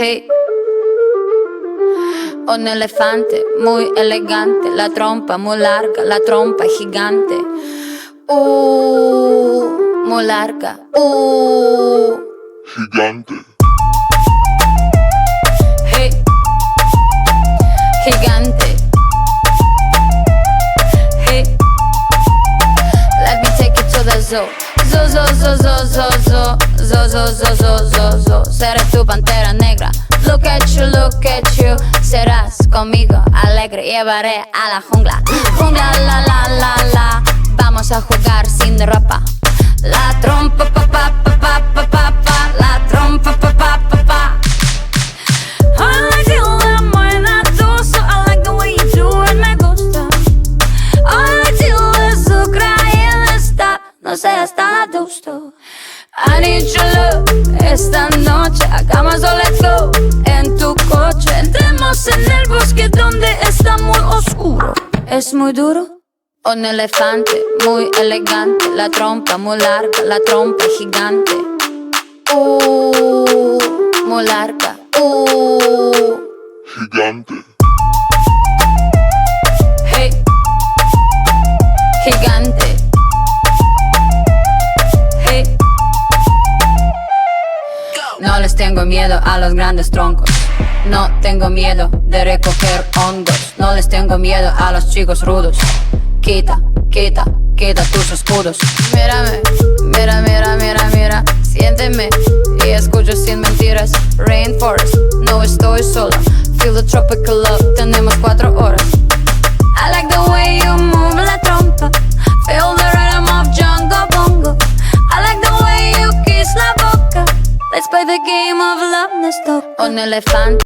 Hey. Un elefante muy elegante, la trompa muy larga, la trompa gigante. Muy larga. Gigante. Hey. Gigante. Hey. Let me take you to the zoo. Zoo, zoo, zoo, zoo, zoo, zoo. Zoo, zoo, zoo, zoo, zoo, zoo. Seré tu pantera negra. Look at you. Serás conmigo alegre. Llevaré a la jungla. Jungla, la, la, la, la. Vamos a jugar sin ropa. La trompa, pa, pa, pa, pa, pa, pa, pa. La trompa, pa, pa, pa, pa. I like you, la buena tuso. I like the way you do it, me gusta. I like you, es Ucrania está. No seas tan adusto. I need your love. Esta noche hagamos o let's go. En tu coche entremos en el bosque donde está muy oscuro. Es muy duro. Un elefante muy elegante, la trompa muy larga, la trompa gigante. Muy larga. Gigante. Hey. Gigante. Hey. No les tengo miedo a los grandes troncos. No tengo miedo de recoger hongos. No les tengo miedo a los chicos rudos. Quita tus escudos. Mírame, mira. Siénteme y escucho sin mentiras. Rainforest, no estoy sola. Feel the tropical love, tenemos 4 horas. I like the way you move la trompa. Feel the rhythm of Jungle Bongo. I like the way you kiss la boca. Let's play the game of love, no stop. Un elefante